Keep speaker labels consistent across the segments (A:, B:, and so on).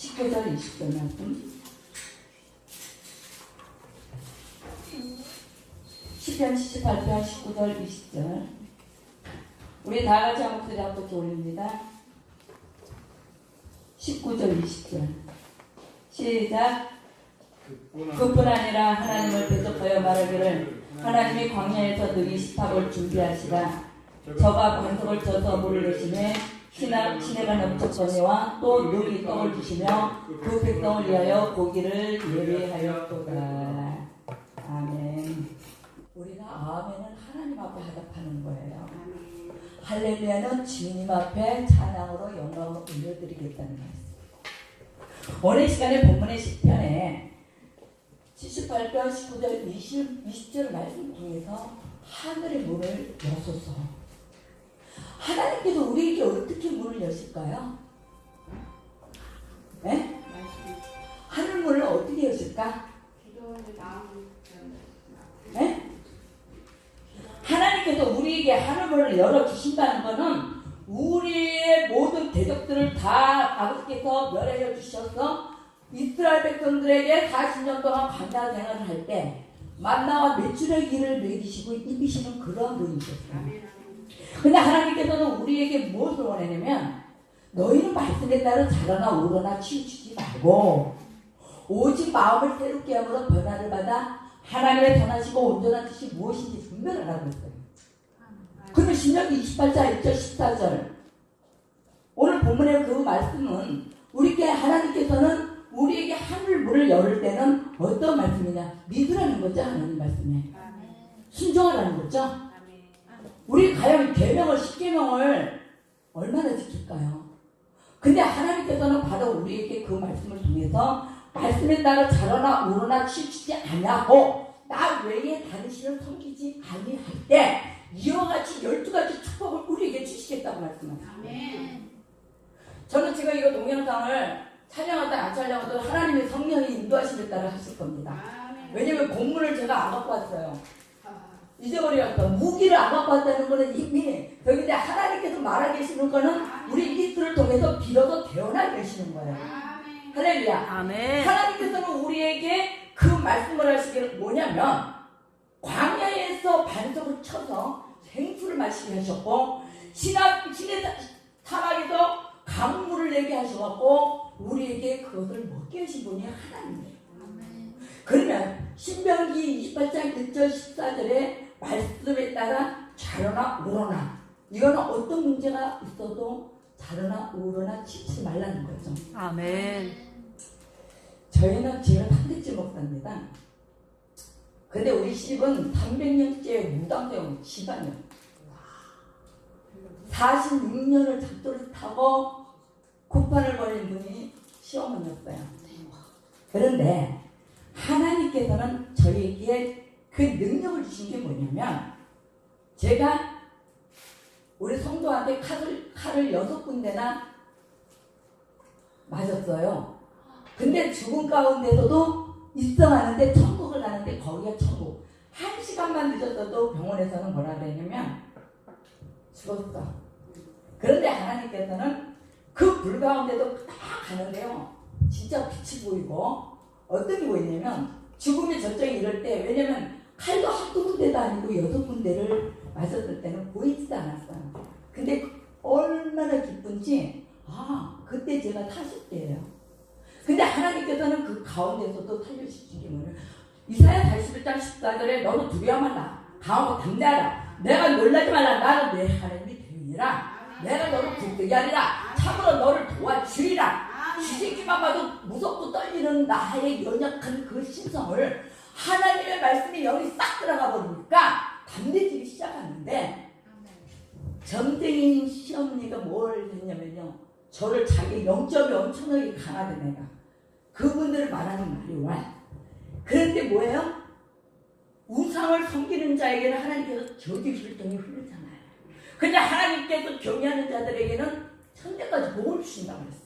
A: 19절 20절 말씀. 시편 78편 19절 20절. 우리 다 같이 한 목소리 한번 올립니다. 19절 20절 시작. 그뿐 아니라 하나님을 대적하여 말하기를 하나님이 광야에서 능히 시탑을 준비하시라. 저가 반석을 쳐서 물을 내시매 시내가 넘쳐서니와 또 능히 떡을 주시며 그 백성을 위하여 고기를 예비하였도다. 아멘. 우리가 아멘은 하나님 앞에 하답하는 거예요. 할렐루야는 주님 앞에 찬양으로 영광을 올려드리겠다는 말씀. 오늘 시간에 본문의 시편에 78편 19절 20절 말씀 통해서 하늘의 문을 여소서. 하나님께서 우리에게 어떻게 문을 여실까요? 네? 하늘 문을 어떻게 여실까? 네? 하나님께서 우리에게 하늘 문을 열어주신다는 것은 우리의 모든 대적들을 다 아버지께서 멸하여 주셔서 이스라엘 백성들에게 40년 동안 광야 생활을 할 때 만나와 매출의 길을 먹이시고 입히시는 그런 분이셨어요. 근데 하나님께서는 우리에게 무엇을 원하냐면 너희는 말씀에 따라 자라나 오르나 치우치지 말고 오직 마음을 새롭게 함으로 변화를 받아 하나님의 선하시고 온전한 뜻이 무엇인지 분별하라고 했어요. 그러면 신명기 28장 1절 14절 오늘 본문의 그 말씀은 우리께 하나님께서는 우리에게 하늘 문을 열을 때는 어떤 말씀이냐? 믿으라는 거죠. 하나님 말씀에 순종하라는 거죠. 우리 과연 계명을 10계명을 얼마나 지킬까요? 근데 하나님께서는 바로 우리에게 그 말씀을 통해서 말씀에 따라 자라나 오르나 치우치지 아니하고 나 외에 다른 신을 섬기지 아니할 때 이와 같이 12가지 축복을 우리에게 주시겠다고 말씀하세요. 저는 지금 이거 동영상을 촬영하든 안 촬영하든 하나님의 성령이 인도하시는 따라 하실 겁니다. 왜냐면 공문을 제가 안 갖고 왔어요. 잊어버렸어. 무기를 안 갖고 왔다는 거는 이미 여기인데 하나님께서 말하 계시는 거는 우리 리스트를 통해서 빌어서 태어나 계시는 거예요. 할렐루야.
B: 아멘.
A: 하나님께서는 우리에게 그 말씀을 하시기를 뭐냐면 광야에서 반석을 쳐서 생수를 마시게 하셨고 신의 사막에서 강물을 내게 하셔갖고 우리에게 그것을 먹게 하신 분이 하나님이에요. 그러면 신명기 28장 1절 14절에 말씀에 따라 자라나 오르나 이거는 어떤 문제가 있어도 자라나 오르나 치지 말라는 거죠.
B: 아멘.
A: 저희는 지금 한대째 목사입니다. 근데 우리 집은 300년째 무당세운 집안이에요. 46년을 작도를 타고 국판을 벌인 분이 시어머니였어요. 그런데 하나님께서는 저에게 그 능력을 주신 게 뭐냐면 제가 우리 성도한테 칼을 6군데나 맞았어요. 근데 죽은 가운데서도 입성하는데 천국을 가는데 거기가 천국. 1시간만 늦었어도 병원에서는 뭐라 그랬냐면 죽었어. 그런데 하나님께서는 그 불 가운데도 딱 가는데요. 진짜 빛이 보이고 어떤 게 보이냐면 죽음의 절정이 이럴 때 왜냐면 칼도 한두 군데도 아니고 6군데를 맞았을 때는 보이지도 않았어요. 근데 얼마나 기쁜지 그때 제가 40대예요. 근데 하나님께서는 그 가운데서도 살려주신 게 뭐냐면 이사야 41장 14절에 너는 두려워 말라 강하고 담대하라 내가 놀라지 말라 나는 내 하나님이 되느니라 내가 너를 붙들게 하리라 참으로 너를 도와주리라 지새끼만 봐도 무섭고 떨리는 나의 연약한 그 심성을 하나님의 말씀이 영이 싹 들어가 버리니까 담대지기 시작하는데 점쟁이 시어머니가 뭘 했냐면요 저를 자기 영점이 엄청나게 강하던 애가 그분들을 말하는 말이 와 그런데 뭐예요? 우상을 섬기는 자에게는 하나님께서 저주 실정이 흐르잖아요. 근데 하나님께서 경외하는 자들에게는 천대까지 복을 주신다고 그랬어.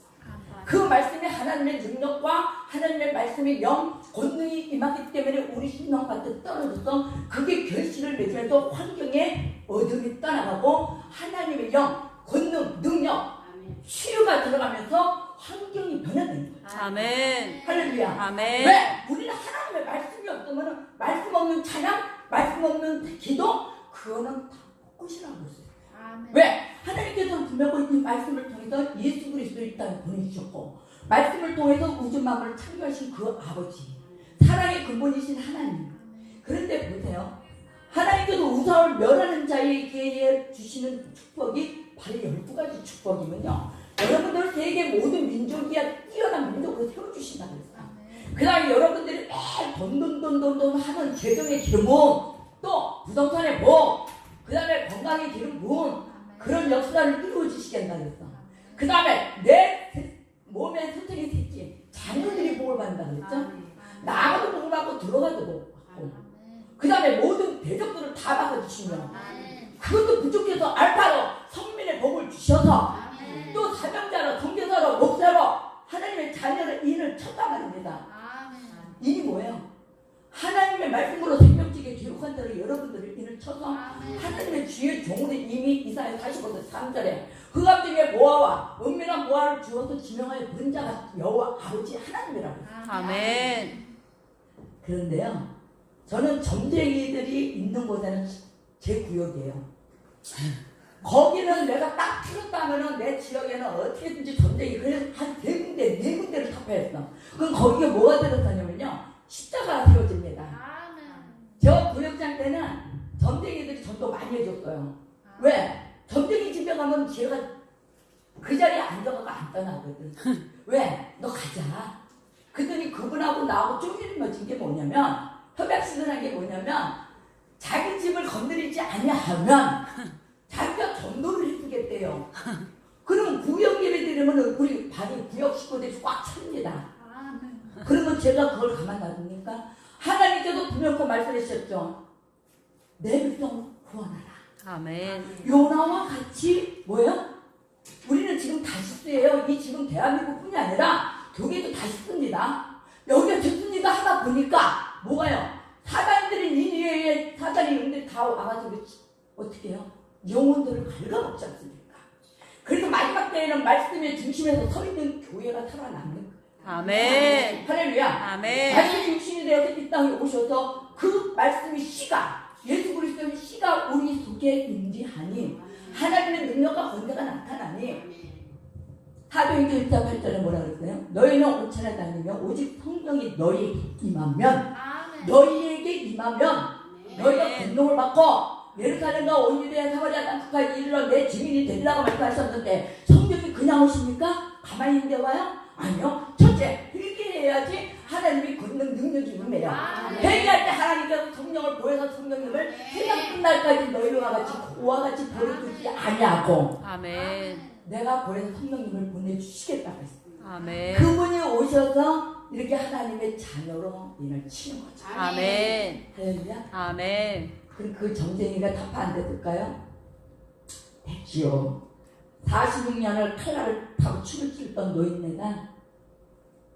A: 그 말씀이 하나님의 능력과 하나님의 말씀의 영, 권능이 임하기 때문에 우리 심령한테 떨어져서 그게 결실을 맺으면서 환경에 어둠이 떠나가고 하나님의 영, 권능, 능력, 치유가 들어가면서 환경이 변화되는 거예요.
B: 아멘.
A: 할렐루야.
B: 아멘.
A: 왜? 우리는 하나님의 말씀이 없으면 말씀 없는 찬양, 말씀 없는 기도, 그거는 다 헛것이라고 할 수 있어요. 왜? 하나님께서는 분명히 이 말씀을 통해서 예수 그리스도를 이 땅에 보내주셨고, 말씀을 통해서 우주 만물을 창조하신 그 아버지, 사랑의 근본이신 하나님. 그런데 보세요. 하나님께서 우상을 멸하는 자에게 주시는 축복이 바로 12가지 축복이면요, 여러분들 세계 모든 민족이야 뛰어난 민족으로 세워주신다고 했어요. 그 다음에 여러분들이 매일 돈 하는 재정의 기름 부음, 또 부동산의 복, 그 다음에 건강의 기름 부음, 그런 역사를 이루어주시겠다고 했어. 그 다음에 내 몸에 선택의 새끼, 자녀들이 복을 받는다고 했죠. 나가도 복을 받고 들어가도 복을 받고, 그 다음에 모든 대적들을 다 받아주시며, 그것도 부족해서 알파로 성민의 복을 주셔서, 또 사명자로, 선교사로, 목사로 하나님의 자녀를 인을 쳤단 말입니다. 인이 뭐예요? 하나님의 말씀으로 생명책에 기록한 대로 여러분들을 인을 쳐서 하나님의 주의 종으로 이미 이사야 45장 3절에 흑암 중에 보아와 은밀한 보아를 주어서 지명하여 부른 자가 여호와 아버지 하나님이라고.
B: 아멘.
A: 그런데요, 저는 점쟁이들이 있는 곳에는 제 구역이에요. 거기는 내가 딱 풀었다면은 내 지역에는 어떻게든지 점쟁이, 그래서 한 3군데, 4군데를 타파했어. 그럼 거기가 뭐가 들어서냐면요, 십자가가 세워집니다. 저 구역장 때는 점쟁이들이 전도 많이 해줬어요. 왜? 점쟁이 집에 가면 제가 그 자리에 앉아가고 안 떠나거든. 왜? 너 가자. 그랬더니 그분하고 나하고 쪼개려진 게 뭐냐면, 협약식을 한 게 뭐냐면, 자기 집을 건드리지 아니하면 자기가 전도를 해주겠대요. 그럼 구역 예배 드리면 우리 반이 구역 식구들이 꽉 찹니다. 그러면 제가 그걸 가만 놔둡니까? 하나님께서 분명히 말씀하셨죠. 내 백성 구원하라.
B: 아멘.
A: 요나와 같이 뭐예요? 우리는 지금 다시스예요. 이 지금 대한민국뿐이 아니라 교계도 다시스입니다. 여기가 듣습니다 하다 보니까 뭐가요? 사단들이 니니웨의 사단이 이런데 다 와가지고 어떻게 해요? 영혼들을 갉아먹지 않습니까? 그래서 마지막 때에는 말씀의 중심에서 서 있는 교회가 살아남는 거예요.
B: 아멘.
A: 할렐루야.
B: 아멘.
A: 말씀이 중심이 되어서 이 땅에 오셔서 그 말씀의 씨가, 예수 그리스도의 씨가 우리 속에 임재하니 하나님의 능력과 권세가 나타나니, 사도행전 1장 8절에 뭐라 그랬어요? 너희는 온천에 다니며 오직 성령이 너희에게 임하면, 너희에게 임하면 너희가 권능을 받고 예루살렘과 온 유대와 사마리아 땅끝까지 이르러 내 증인이 되리라고 말씀하셨는데, 성령이 그냥 오십니까? 가만히 있는데 와요? 아니요. 첫째, 회개해야지 하나님이 권능 능력이 임해요. 회개할 때 하나님께서 성령을 보여서 성령님을 세상 끝날까지 너희와 같이 그와 같이 보내주지 아니하고,
B: 아멘.
A: 내가 보내서 성령님을 보내주시겠다고 했어요.
B: 아멘.
A: 그분이 오셔서 이렇게 하나님의 자녀로 인을 치는 거죠.
B: 아멘.
A: 할렐루야.
B: 아멘.
A: 그럼 그 점쟁이가 타파 안 됐을까요? 됐지요. 46년을 칼날을 타고 춤을 추던 노인네가,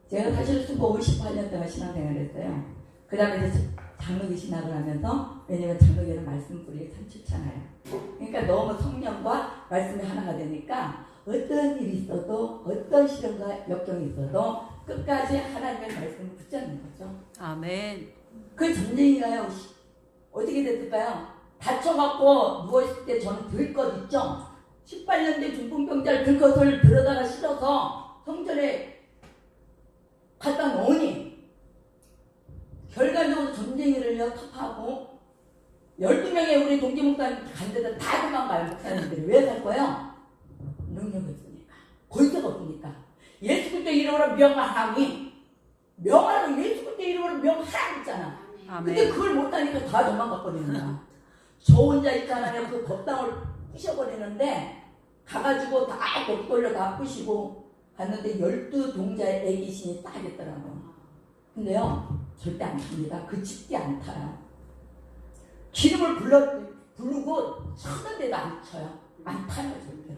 A: 제가 사실 수고 58년 동안 신앙생활을 했어요. 그 다음에 이제 장로교 신학을 하면서, 왜냐면 장로교는 말씀 뿌리가 참 좋잖아요. 그러니까 너무 성령과 말씀이 하나가 되니까 어떤 일이 있어도, 어떤 시련과 역경이 있어도 끝까지 하나님의 말씀을 붙잡는 거죠.
B: 아멘.
A: 그 점쟁이가요, 어떻게 됐을까요? 다쳐갖고 누워있을 때 저는 들 것 있죠? 18년 된 중풍병자를 들 것을 들어다가 실어서 성전에 갖다 놓으니, 결과적으로 점쟁이를요 타파하고 12명의 우리 동기 목사님 간 데다 다 도망가요. 목사님들이 왜 갈 거예요? 능력이 없으니까, 권세가 없으니까. 예수 그리스도 이름으로 명하라니, 명하라고, 예수 그리스도 이름으로 명하라고 있잖아. 근데 그걸 못하니까 다 도망가버리는 거야. 저 혼자 있잖아요. 그 법당을 부셔버리는데, 가가지고 다 목돌려 다 부시고 갔는데 12동자의 애기신이 딱 있더라고. 근데요, 절대 안 탑니다. 그 집게 안 타요. 기름을 부르고 쳤는데도 안 쳐요. 안 타요, 절대로.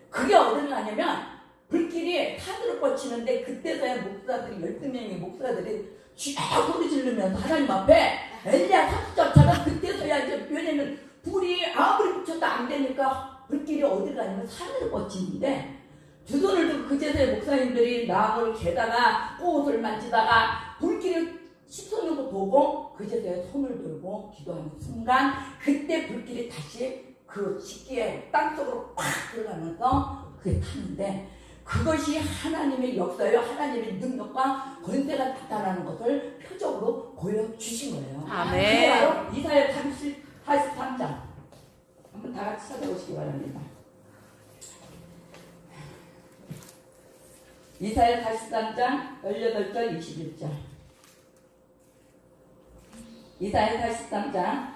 A: 그게 어디를 가냐면, 불길이 하늘을 뻗치는데, 그때서야 목사들이, 12명의 목사들이 쫙 소리 지르면서 하나님 앞에 엘리야 사수자처럼, 그때서야 이제, 왜냐면 불이 아무리 붙여도 안 되니까 불길이 어디 가냐면 산으로 뻗치는데, 두 손을 들고 그제서야 목사님들이 나무를 개다가 꽃을 만지다가 불길을 시선으로 보고 그제서야 손을 들고 기도하는 순간 그때 불길이 다시 그 식기에 땅속으로 팍 들어가면서 그게 타는데 그것이 하나님의 역사예요. 하나님의 능력과 권세가 나타나는 것을 표적으로 보여주신 거예요.
B: 아멘.
A: 그게 바로 이사야 43장 한번 다 같이 찾아보시기 바랍니다. 이사야 43장 18절 21절 이사야 43장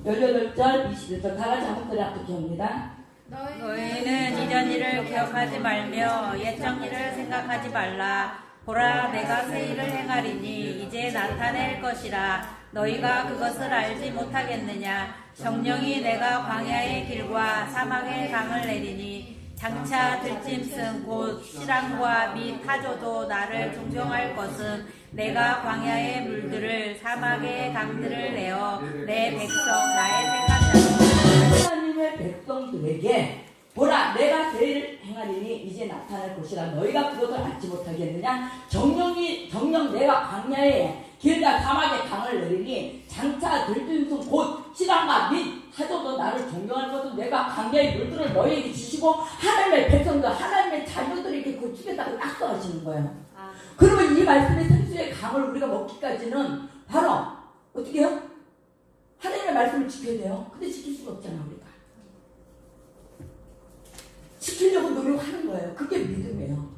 A: 18절 21절 다 같이 한번 앞에 봅니다.
B: 너희는 이전 일을 기억하지 말며 옛적 일을 생각하지 말라. 보라, 내가 새 일을 행하리니 이제 나타낼 것이라. 너희가 그것을 알지 못하겠느냐. 정령이 내가 광야의 길과 사막의 강을 내리니 장차 들짐승 곧 시랑과 및 타조도 나를 존경할 것은 내가 광야의 물들을 사막의 강들을 내어 내 백성 나의 택한 자들
A: 하나님의 백성들에게 보라 내가 새 일을 행하리니 이제 나타날 것이라. 너희가 그것을 알지 못하겠느냐. 정령 내가 광야에 길과 사막의 강을 내리니 장차 들짐승 곧 시랑과 및 타조도 나를 존경할 것은 내가 광야의 물들을 너희에게 주시고 하나님의 백성들 하나님의 자녀들에게 그 주겠다고 약속하시는 거예요. 그러면 이 말씀의 생수의 강을 우리가 먹기까지는 바로 어떻게 해요? 하나님의 말씀을 지켜야 돼요. 근데 지킬 수가 없잖아 우리가. 지키려고 노력하는 거예요. 그게 믿음이에요.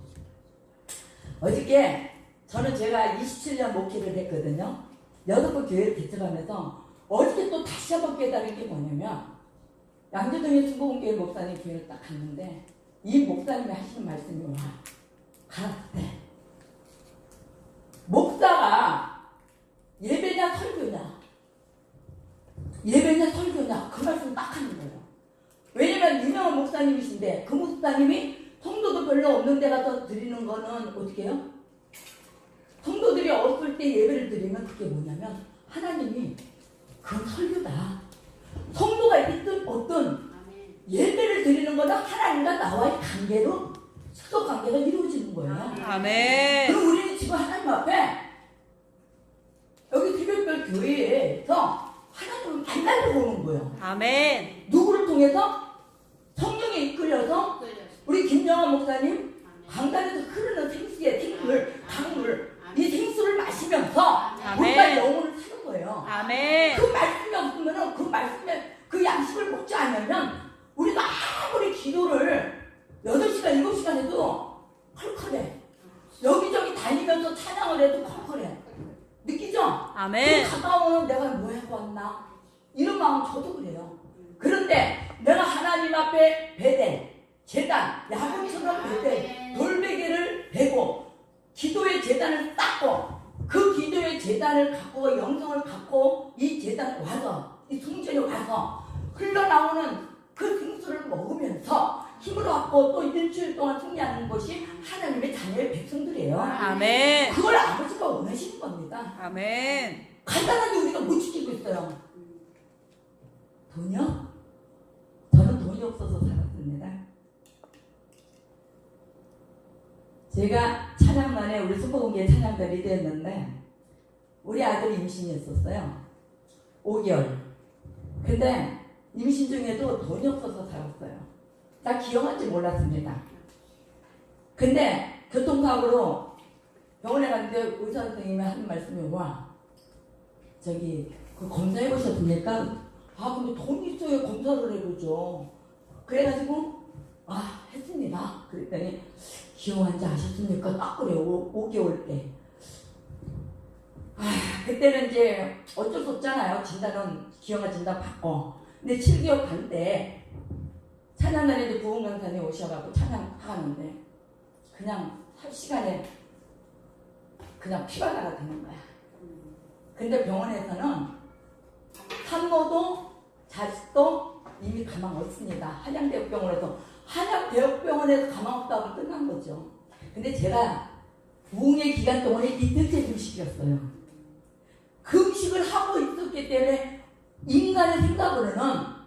A: 어저께 저는 제가 27년 목회를 했거든요. 6번 교회를 개척하면서 어저께 또 다시 한번 깨달은 게 뭐냐면 양재동의 순복음교회 목사님 교회를 딱 갔는데 이 목사님이 하시는 말씀이 와 갔을 때 목사가 예배냐 설교냐 그 말씀 딱 하는 거예요. 왜냐면 유명한 목사님이신데 그 목사님이 성도도 별로 없는 데 가서 드리는 거는 어떻게 해요? 성도들이 없을 때 예배를 드리면 그게 뭐냐면 하나님이 그건 설교다. 성도가 있든 없든 예배를 드리는 거는 하나님과 나와의 관계로 숙소 관계가 이루어지는 거예요.
B: 아멘.
A: 그럼 우리는 지금 하나님 앞에 여기 새벽별 교회에서 하나님을 만나려고 오는 거예요.
B: 아멘.
A: 누구를 통해서? 성령에 이끌려서 우리 김영환 목사님 강단에서 흐르는 생수의 강물 이 생수를 마시면서 우리가 영혼을 사는 거예요.
B: 아멘.
A: 그 말씀이 없으면 그 말씀에 그 양식을 먹지 않으면 우리가 아무리 기도를 8시간 7시간 해도 컬컬해. 여기저기 다니면서 찬양을 해도 컬컬해. 느끼죠?
B: 아멘.
A: 그 가까우면 내가 뭐 하고 왔나? 이런 마음 저도 그래요. 그런데 내가 하나님 앞에 베델, 제단, 야곱처럼 베델, 돌베개를 베고 기도의 제단을 쌓고 그 기도의 제단을 갖고 영성을 갖고 이 제단 와서 이 성전에 와서 흘러나오는 그 생수를 먹으면서 힘을 얻고 또 일주일 동안 승리하는 것이 하나님의 자녀의 백성들이에요.
B: 아멘.
A: 그걸 아버지가 원하시는 겁니다.
B: 아멘.
A: 간단하게 우리가 못 지키고 있어요. 돈이요? 저는 돈이 없어서 살았습니다. 제가 찬양만에 우리 순복음교회 찬양대 리더였는데 우리 아들이 임신이었었어요. 5개월. 근데 임신 중에도 돈이 없어서 살았어요. 나 기억한지 몰랐습니다. 근데 교통사고로 병원에 갔는데 의사 선생님이 하는 말씀이 와 저기 그 검사해 보셨습니까? 아 근데 돈이 있어야 검사를 해보죠. 그래가지고 아 했습니다. 그랬더니 기형한지 아셨습니까? 딱 그래요. 5개월 때. 아 그때는 이제 어쩔 수 없잖아요. 진단은 기형아 진단 받고. 근데 7개월 갈 때 찬양단에도 부흥 강사님 오셔가지고 찬양하는데 그냥 할 시간에 그냥 피가 나가 되는 거야. 근데 병원에서는 산모도 자식도 이미 가망 없습니다. 한양대학병원에서 한양대학병원에서 가망 없다고 끝난 거죠. 근데 제가 부흥의 기간 동안에 이틀째 금식이었어요. 금식을 하고 있었기 때문에 인간의 생각으로는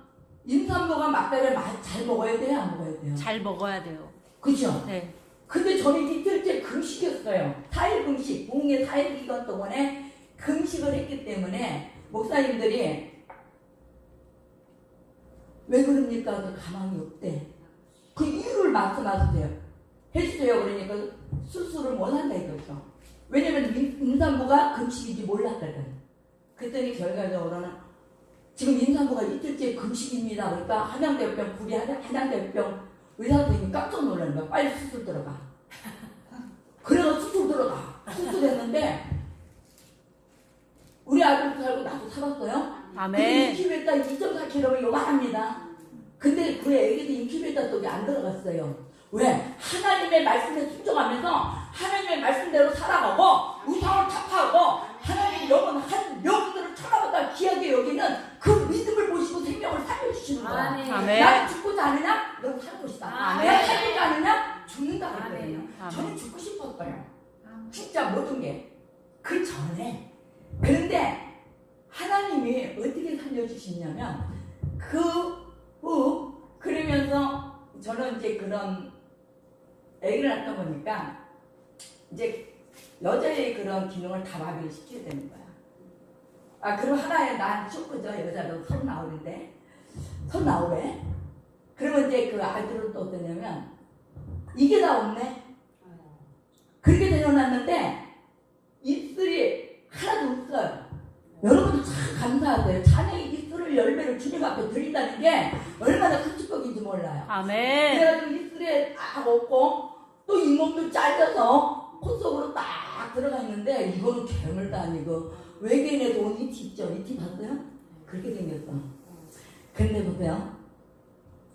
A: 임산부가 막달을 잘 먹어야 돼요? 안 먹어야 돼요?
B: 잘 먹어야 돼요.
A: 그죠?
B: 네.
A: 근데 저는 이틀째 금식이었어요. 4일 금식, 부흥의 4일 기간 동안에 금식을 했기 때문에 목사님들이 왜 그럽니까? 가망이 없대. 그 이유를 말씀하세요. 해주세요. 그러니까 수술을 원한다 이거죠. 왜냐면 임산부가 금식인지 몰랐거든. 그랬더니 결과적으로는 지금 임산부가 이틀째 금식입니다. 그러니까 한양대병, 구리 한양대병 의사 선생님이 깜짝 놀라는 거야. 빨리 수술 들어가. 그래서 수술 들어가. 수술했는데 우리 아들도 살고 나도 살았어요.
B: 아멘.
A: 인큐베이터 2.4kg면 요만합니다. 근데 그 애기도 인큐베이터 속에 안 들어갔어요. 왜? 하나님의 말씀에 순종하면서 하나님의 말씀대로 살아가고 우상을 타파하고 하나님 영혼들을 쳐다보다 귀하게 여기는 그 믿음을 보시고 생명을 살려주시는 거야.
B: 아멘.
A: 나는 죽고자 하느냐? 넌 살고 싶다.
B: 아멘.
A: 내가 살고자 하느냐? 죽는다 그랬거든요.
B: 아멘.
A: 저는 죽고 싶었어요. 진짜 모든 게. 그 전에. 그런데 하나님이 어떻게 살려주시냐면 그러면서 저는 이제 그런 애기를 낳다 보니까 이제 여자의 그런 기능을 다 마비를 시켜야 되는 거야. 그럼 하나에 난 쇼크죠. 여자도 39인데 39에 그러면 이제 그 아이들은 또 어떠냐면 이게 다 없네. 그렇게 되어놨는데 입술이 하나도 없어요. 여러분도 참 감사하세요. 자녀의 입술을 열매를 주님 앞에 드린다는 게 얼마나 큰 축복인지 몰라요.
B: 아멘.
A: 그래가지고 입술에 딱 없고 또 잇몸도 잘려서 코 속으로 딱 들어가 있는데 이거는 괴물도 아니고 외계인에도 온 이티 있죠? 이티 봤어요? 그렇게 생겼어. 근데 보세요.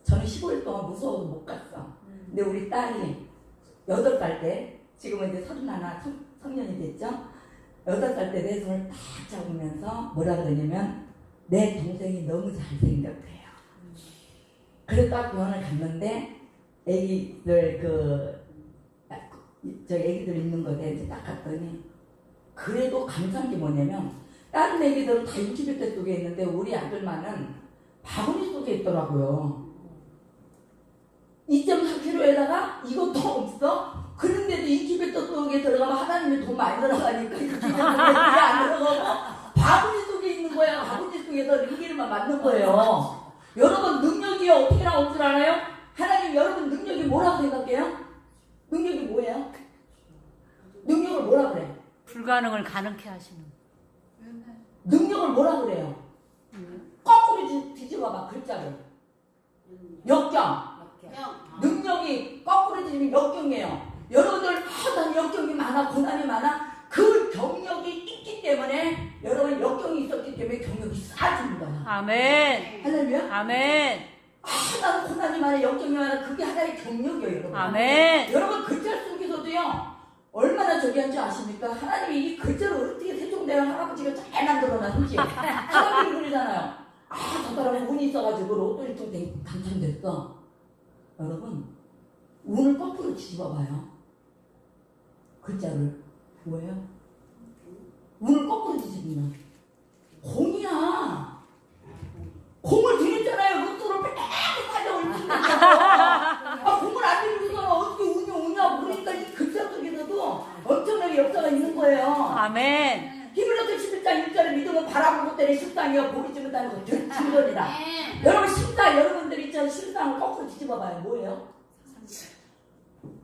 A: 저는 15일 동안 무서워서 못 갔어. 근데 우리 딸이 8살 때 지금은 이제 31 성년이 됐죠? 8살 때 내 손을 딱 잡으면서 뭐라 그러냐면 내 동생이 너무 잘생겼대요. 그래서 딱 병원을 갔는데 애기들 애기들 있는 거에 이제 딱 갔더니 그래도 감사한 게 뭐냐면 다른 애기들은 다 인큐베이터 속에 있는데 우리 아들만은 바구니 속에 있더라고요. 2.4kg에다가 이것도 없어? 그런데도 인큐베이터 속에 들어가면 하나님의 돈 많이 들어가니까 인큐베이터 속에 안 들어가고 바구니 속에 있는 거야. 바구니 속에서 링기를만 맞는 거예요. 여러분 능력이 어떻게 나올 줄 알아요? 하나님 여러분 능력이 뭐라고 생각해요? 능력이 뭐예요? 능력을 뭐라 그래?
B: 불가능을 가능케 하시는.
A: 능력을 뭐라 그래요? 거꾸로 뒤집어봐 글자를. 역경. 능력이 거꾸로 뒤집으면 역경이에요. 여러분들 난 역경이 많아 고난이 많아. 그 경력이 있기 때문에 여러분 역경이 있었기 때문에 경력이 쌓아주는 거야.
B: 아멘.
A: 할렐루야?
B: 아멘.
A: 나는 고난이 많아 역경이 많아. 그게 하나의 경력이에요 여러분.
B: 아멘.
A: 여러분 글자 속에서도요 얼마나 저기 한지 아십니까? 하나님이 이 글자를 어떻게 세종대왕 할아버지가 잘 만들어놨는지 사람들이 그러잖아요. 저 사람은 운이 있어가지고 로또 1등 당첨됐어. 여러분 운을 거꾸로 뒤집어봐요. 글자를 뭐예요? 운을 거꾸로 뒤집으면 공이야. 공을 드렸잖아요. 로또를 빼빼 가져올 공을 안 드리고서는 어떻게 운이 오냐. 그러니까 이 글자 속에서도 엄청나게 역사가 있는 거예요.
B: 아멘.
A: 히브리서 11장 1절에 믿음은 바라본 것들의 실상이요 보이지 못하는 것 증거니라. 여러분 실상 여러분들이 저 실상을 거꾸로 뒤집어봐요. 뭐예요?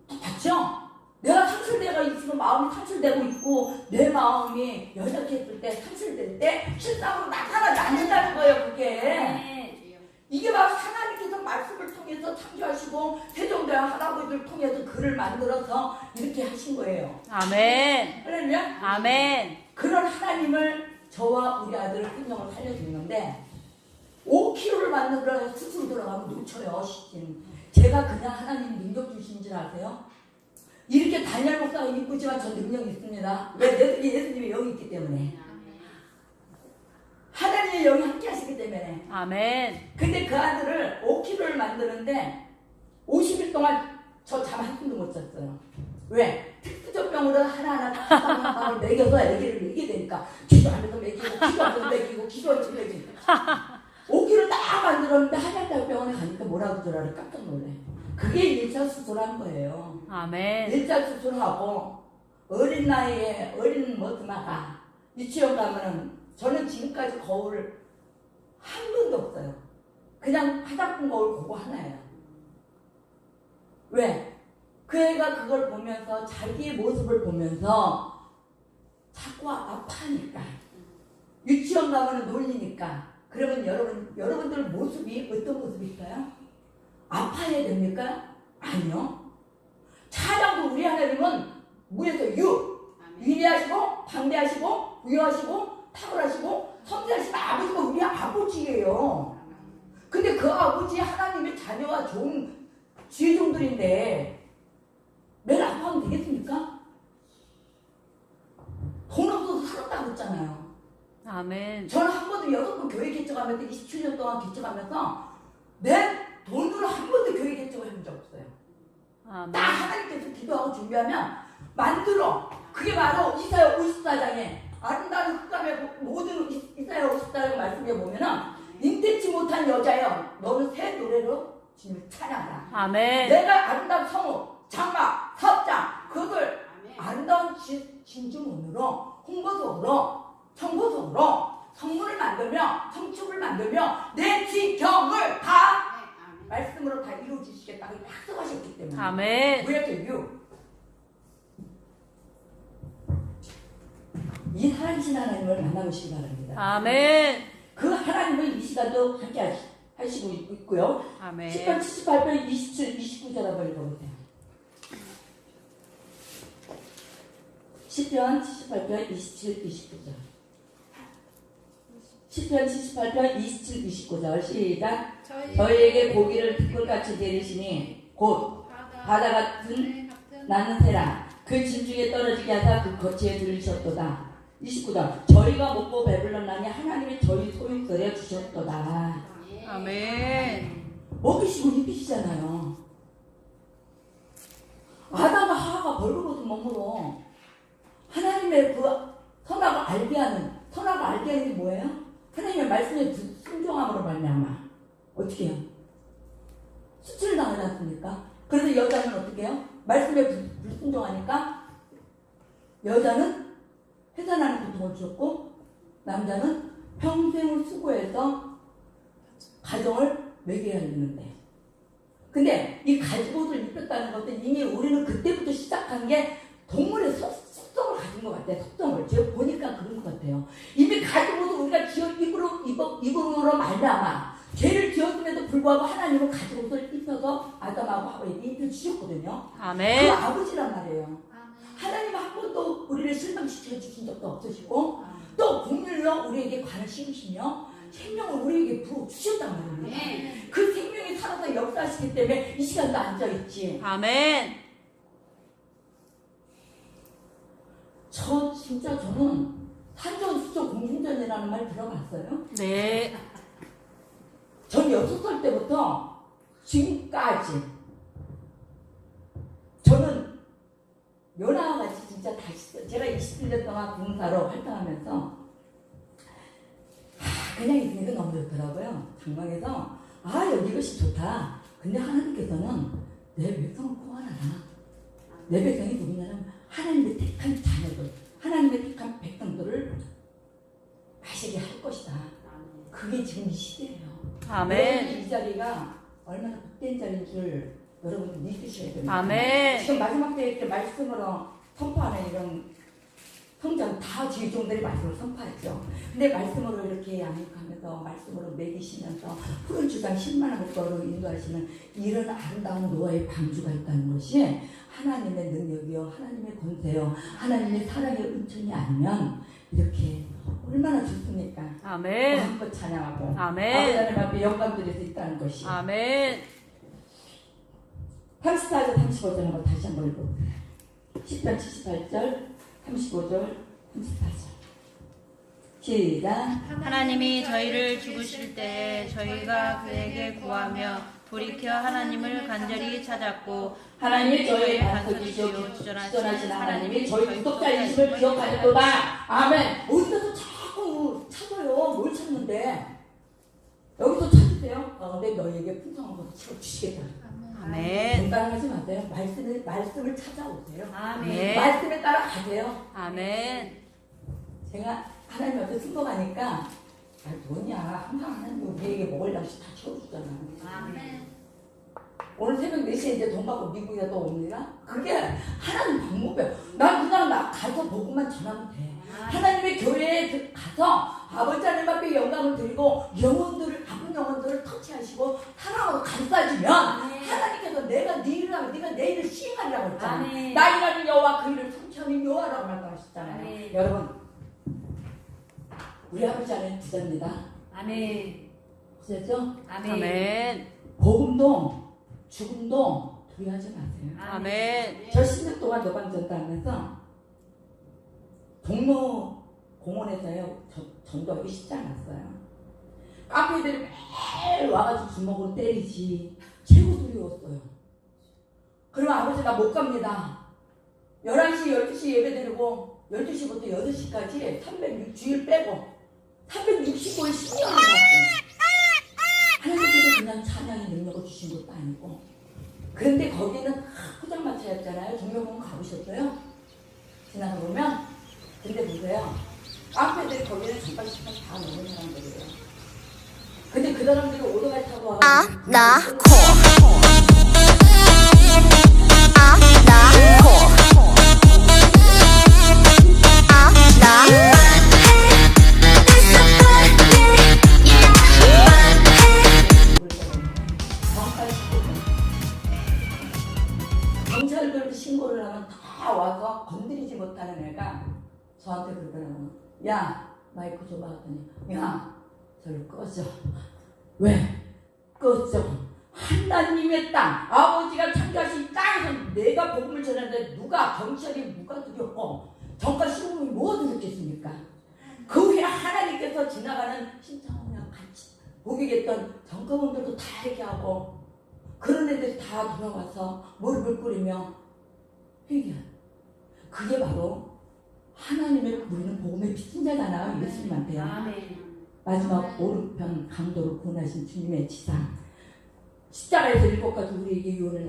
A: 맞죠? 내가 상실되어 있으면 마음이 상실되고 있고 내 마음이 연약했을 때 상실될 때 실상으로 나타나지 않는다는 거예요. 그게 이게 바로 하나님께서 말씀을 통해서 창조하시고 세종대왕 할아버지를 통해서 글을 만들어서 이렇게 하신 거예요.
B: 아멘.
A: 할렐루야?
B: 아멘.
A: 그런 하나님을 저와 우리 아들을 생명을 살려주는데 5kg를 만들어 스스로 들어가면 놓쳐요. 제가 그냥 하나님 능력 주신 줄 아세요? 이렇게 다니엘 목사가 이쁘지만 저 능력이 있습니다. 왜? 예수님의 영이 있기 때문에. 하나님의 영이 함께 하시기 때문에.
B: 아멘.
A: 근데 그 아들을 5kg를 만드는데 50일 동안 저 잠 한숨도 못 잤어요. 왜? 특수적병으로 하나하나 먹여서 애기를 먹이게 되니까 기도하면서 먹이고 기도하면서 먹이고 기도하면서 먹이고 5kg 딱 만들어 그러는데 한약대학병원에 가니까 뭐라고 줄 알아? 깜짝 놀래. 그게 1차 수술한 거예요.
B: 아멘.
A: 1차 수술하고 어린 나이에 어린 머스마가 유치원 가면은 저는 지금까지 거울 한 번도 없어요. 그냥 화장품 거울 그거 하나예요. 왜? 그 애가 그걸 보면서 자기의 모습을 보면서 자꾸 아파하니까 유치원 가면은 놀리니까 그러면 여러분들 모습이 어떤 모습일까요? 아파야 됩니까? 아니요. 찬양도 우리 하나님은 무에서 위대하시고 방대하시고 부유하시고 탁월하시고 섬세하신 아버지가 우리 아버지예요. 근데 그 아버지 하나님의 자녀와 좋은 지혜종들인데 매일 아파하면 되겠습니까? 돈 없어서 살았다고 했잖아요.
B: 아멘.
A: 저는 한 번도 6번 교회 개척하면서 27년 동안 개척하면서 내 돈으로 한 번도 교회 개척을 해본 적 없어요.
B: 아멘.
A: 딱 하나님께서 기도하고 준비하면 만들어. 그게 바로 이사야 54장에 아름다운 흑감의 모든 이사야 54장 말씀에 보면은 인태치 못한 여자여 너는 새 노래로 주님을 찬양하라.
B: 아멘.
A: 내가 아름다운 성우, 장막, 사업장 그것을 아름다운 진주문으로 홍보석으로 청보석으로 성문을 만들며 성축을 만들며 내 지경을 다 말씀으로 다 이루어주시겠다고 약속하셨기 때문에
B: 아멘.
A: We have to you. 이 살아계신 하나님을 만나보시기 바랍니다.
B: 아멘.
A: 그 하나님을 이 시간도 함께 하시고 있고요.
B: 아멘.
A: 10편 78편 27, 29절 한번 읽어보세요. 10편 78편 27, 29절 10편 78편 27, 29절 시작. 저희에게 고기를 득불같이 내리시니 곧 바다 같은 나는 새라 그 진중에 떨어지게 하사 그 거치에 들리셨도다. 29절 저희가 먹고 배불러 나니 하나님이 저희 소육설에 주셨도다.
B: 아멘.
A: 먹이시고 입히시잖아요. 아담과 하와가 벌거벗은 몸으로 하나님의 그 선악을 알게 하는 게 뭐예요? 하나님의 말씀에 순종함으로 말미암아 어떻게 해요? 수치를 당하지 않습니까? 그래서 여자는 어떻게 해요? 말씀에 불순종하니까 여자는 해산하는 고통을 주었고 남자는 평생을 수고해서 가정을 먹여야 되는데 근데 이 가지옷을 입혔다는 것은 이미 우리는 그때부터 시작한 게 동물의 속성을 가진 것 같아요. 속성을 제가 보니까 그런 것 같아요. 이미 가지옷을 우리가 입음으로 말미암아 죄를 지었음에도 불구하고 하나님은 가지옷을 입혀서 아담하고 하와에게 입혀주셨거든요.
B: 아멘.
A: 그 아버지란 말이에요. 하나님은 한 번도 우리를 실망시켜 주신 적도 없으시고 또 국률로 우리에게 관을 심으시며 생명을 우리에게 부어주셨단 말입니다. 그 생명이 살아서 역사하시기 때문에 이 시간도 앉아있지.
B: 아멘.
A: 저는 산전수전 공중전이라는 말 들어봤어요?
B: 네.
A: 전 6살 때부터 지금까지 저는 연하와 같이 진짜 다시 제가 27년 동안 봉사로 활동하면서 그냥 있으니까 너무 좋더라고요. 장막에서 여기 이것이 좋다. 근데 하나님께서는 내 백성을 구원하라. 내 백성이 누구냐면 하나님의 택한 자녀들, 하나님의 택한 백성들을 하시게 할 것이다. 그게 지금 이 시대예요.
B: 아멘.
A: 이 자리가 얼마나 복된 자리인 줄 여러분들 믿으셔야 됩니다.
B: 아멘.
A: 지금 마지막 때 이렇게 말씀으로 선포하는 이런 성장 다 지휘종들이 말씀을 선포했죠. 근데 말씀으로 이렇게 양육하면서 말씀으로 먹이시면서 푸른 주장 10만원 거로 인도하시는 이런 아름다운 노아의 방주가 있다는 것이 하나님의 능력이요 하나님의 권세요 하나님의 사랑의 은총이 아니면 이렇게 얼마나 좋습니까?
B: 아멘.
A: 마음껏 찬양하고
B: 아멘.
A: 아버지 하나님 앞에 영광 드릴 수 있다는 것이.
B: 아멘.
A: 34절 35절 한번 다시 한번 읽어보세요. 10편 78절 35절 34절 시작.
B: 하나님이 저희를 죽으실 때 저희가 그에게 구하며 돌이켜 하나님을 간절히 찾았고
A: 하나님이 저희의 반석이시오 주전하신 하나님이 저희 구속자이심을 기억하였도다. 아멘. 어디서 자꾸 찾아요. 뭘 찾는데 여기서 찾을 하세요. 가운데 너희에게 풍성한 것을 채워주시겠다.
B: 아멘.
A: 분간하지 마세요. 말씀을 찾아오세요.
B: 아멘.
A: 말씀에 따라 가세요.
B: 아멘.
A: 제가 하나님 앞에 순종하니까 뭐냐 항상 하나님 우리에게 먹을 양식 다 채워주잖아.
B: 아멘.
A: 오늘 새벽 4시에 이제 돈 받고 미국에 또 옵니다. 그게 하나님 방법이에요. 난 그냥 가서 복음만 전하면 돼. 하나님의 교회에 가서 아버지 하나님 앞에 영광을 드리고 영혼들을 아픈 영혼들을 터치하시고 사랑으로 감싸주면 하나님께서 내가 네 일을 하면 네가 내 일을 시행하리라고 했잖아.
B: 아멘.
A: 나 일하는 여호와 그 일을 성취하는 여호와라고 말씀하셨잖아요.
B: 아멘.
A: 여러분 우리 아버지 하나님 부자입니다.
B: 아멘.
A: 부자죠?
B: 아멘.
A: 복음도 죽음도 두려워하지 마세요.
B: 아멘.
A: 저 10년 동안 노방전도 하면서 동로 공원에서요 전도하기 쉽지 않았어요. 카페들이 매일 와가지고 주먹으로 때리지 최고 두려웠어요. 그러면 아버지 나 못 갑니다. 11시 12시 예배 드리고 12시부터 8시까지 306 주일 빼고 365일 10년을 갔어요. 하나님께서 그냥 찬양의 능력을 주신 것도 아니고. 그런데 거기는 포장마차였잖아요. 종묘공원 가보셨어요? 지나가 보면. 근데 보세요. 카페들이 거기는 잠깐씩만 다 먹는 사람들이에요. 근데 그 사람들이 오토바이 타고 와가지고 경찰들 신고를 하면 다 와서 건드리지 못하는 애가 저한테 그러더라고요. 야 마이크 줘봐 하더니 야 저를 꺼져. 왜? 꺼져. 하나님의 땅 아버지가 창조하신 땅에서 내가 복음을 전하는데 누가 경찰이 누가 두렵고 정가 신문이 뭐 두렵겠습니까? 그 후에 하나님께서 지나가는 신청이랑 같이 목욕했던 정가원들도 다 얘기하고 그런 애들이 다 돌아와서 무릎을 꿇으며 회개한. 그게 바로 하나님의 우리는 복음의 피신자잖아요. 예수님한테요. 마지막 오른편 강도로 구원하신 주님의 지상 십자가에서 7가지 우리에게 유언을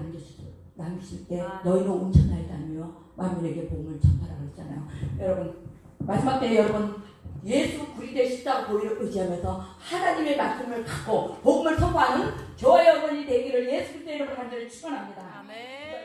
A: 남기실 때 너희는 온천하에 다니며 만민에게 복음을 전파라고 했잖아요. 여러분 마지막 때 여러분 예수 그리스도의 십자가 보혈을 의지하면서 하나님의 말씀을 갖고 복음을 선포하는 저와 여러분이 되기를 예수 그리스도의 이름으로 간절히 축원합니다.
B: 아멘.